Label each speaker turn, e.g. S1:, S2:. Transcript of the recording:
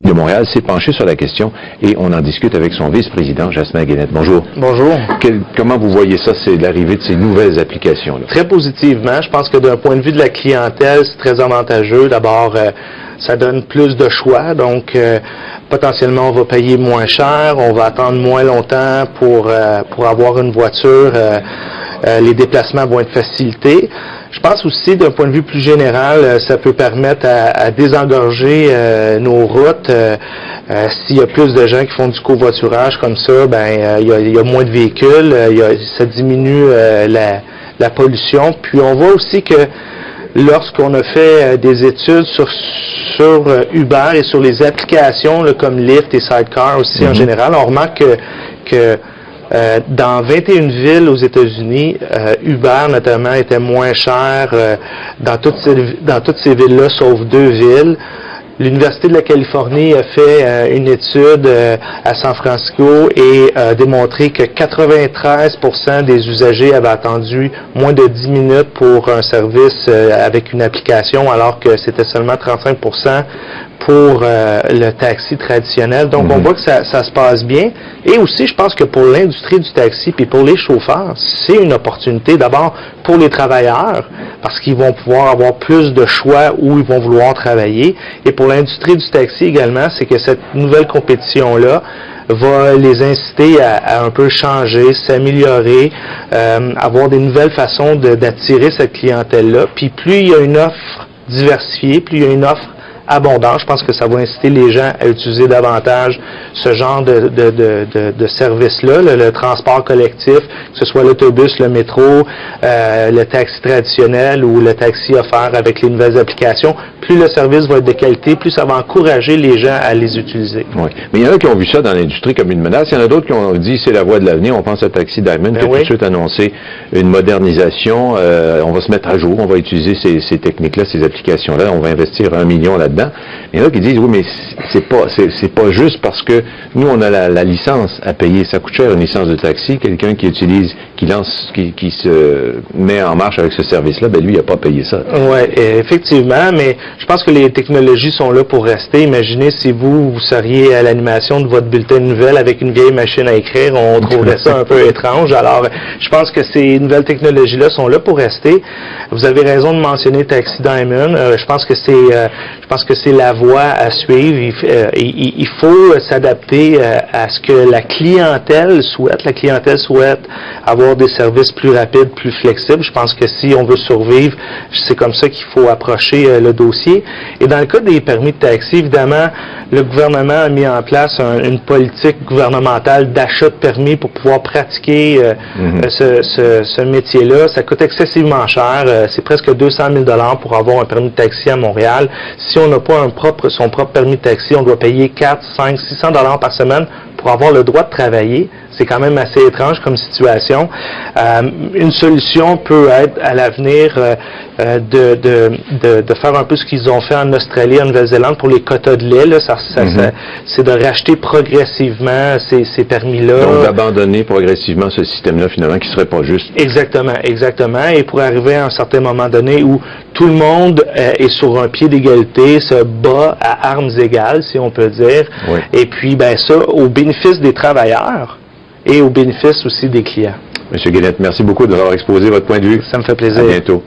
S1: de Montréal s'est penché sur la question et on en discute avec son vice-président, Jasmin Guénette. Bonjour.
S2: Bonjour.
S1: Comment vous voyez ça, c'est l'arrivée de ces nouvelles applications-là?
S2: Très positivement. Je pense que d'un point de vue de la clientèle, c'est très avantageux. D'abord, ça donne plus de choix, donc potentiellement on va payer moins cher, on va attendre moins longtemps pour avoir une voiture. Les déplacements vont être facilités. Je pense aussi, d'un point de vue plus général, ça peut permettre à désengorger nos routes. S'il y a plus de gens qui font du covoiturage comme ça, il y a moins de véhicules, ça diminue la pollution. Puis on voit aussi que lorsqu'on a fait des études sur Uber et sur les applications là, comme Lyft et Sidecar aussi en général, on remarque que dans 21 villes aux États-Unis, Uber notamment était moins cher dans toutes ces villes-là, sauf 2 villes. L'Université de la Californie a fait une étude à San Francisco et a démontré que 93% des usagers avaient attendu moins de 10 minutes pour un service avec une application, alors que c'était seulement 35% pour le taxi traditionnel. Donc, on voit que ça se passe bien. Et aussi, je pense que pour l'industrie du taxi puis pour les chauffeurs, c'est une opportunité d'abord pour les travailleurs parce qu'ils vont pouvoir avoir plus de choix où ils vont vouloir travailler. Et pour l'industrie du taxi également, c'est que cette nouvelle compétition-là va les inciter à un peu changer, s'améliorer, avoir des nouvelles façons d'attirer cette clientèle-là. Puis plus il y a une offre diversifiée, plus il y a une offre abondant. Je pense que ça va inciter les gens à utiliser davantage ce genre de service-là, le transport collectif, que ce soit l'autobus, le métro, le taxi traditionnel ou le taxi offert avec les nouvelles applications. Plus le service va être de qualité, plus ça va encourager les gens à les utiliser.
S1: Oui. Mais il y en a qui ont vu ça dans l'industrie comme une menace. Il y en a d'autres qui ont dit c'est la voie de l'avenir. On pense à Taxi Diamond qui a tout de suite annoncé une modernisation. On va se mettre à jour, on va utiliser ces techniques-là, ces applications-là. On va investir 1 million là-dedans. Il y en a qui disent, oui, mais c'est pas juste parce que nous, on a la licence à payer. Ça coûte cher, une licence de taxi. Quelqu'un qui se met en marche avec ce service-là, lui, il n'a pas payé ça.
S2: Oui, effectivement, mais je pense que les technologies sont là pour rester. Imaginez si vous seriez à l'animation de votre bulletin de nouvelles avec une vieille machine à écrire, on trouverait ça un peu étrange. Alors, je pense que ces nouvelles technologies-là sont là pour rester. Vous avez raison de mentionner Taxi Diamond. Je pense que c'est la voie à suivre. Il faut s'adapter à ce que la clientèle souhaite. La clientèle souhaite avoir des services plus rapides, plus flexibles. Je pense que si on veut survivre, c'est comme ça qu'il faut approcher le dossier. Et dans le cas des permis de taxi, évidemment, le gouvernement a mis en place une politique gouvernementale d'achat de permis pour pouvoir pratiquer ce métier-là. Ça coûte excessivement cher. C'est presque 200 000 $ pour avoir un permis de taxi à Montréal. Si on n'a pas son propre permis de taxi, on doit payer 4, 5, 600 $ par semaine pour avoir le droit de travailler. C'est quand même assez étrange comme situation. Une solution peut être à l'avenir de faire un peu ce qu'ils ont fait en Australie, en Nouvelle-Zélande pour les quotas de lait. C'est de racheter progressivement ces permis-là.
S1: Donc d'abandonner progressivement ce système-là finalement qui serait pas juste.
S2: Exactement. Et pour arriver à un certain moment donné où tout le monde est sur un pied d'égalité, se bat à armes égales, si on peut dire. Oui. Et puis ça au bénéfice des travailleurs et au bénéfice aussi des clients.
S1: Monsieur Guénette, merci beaucoup de nous avoir exposé votre point de vue.
S2: Ça me fait plaisir.
S1: À bientôt.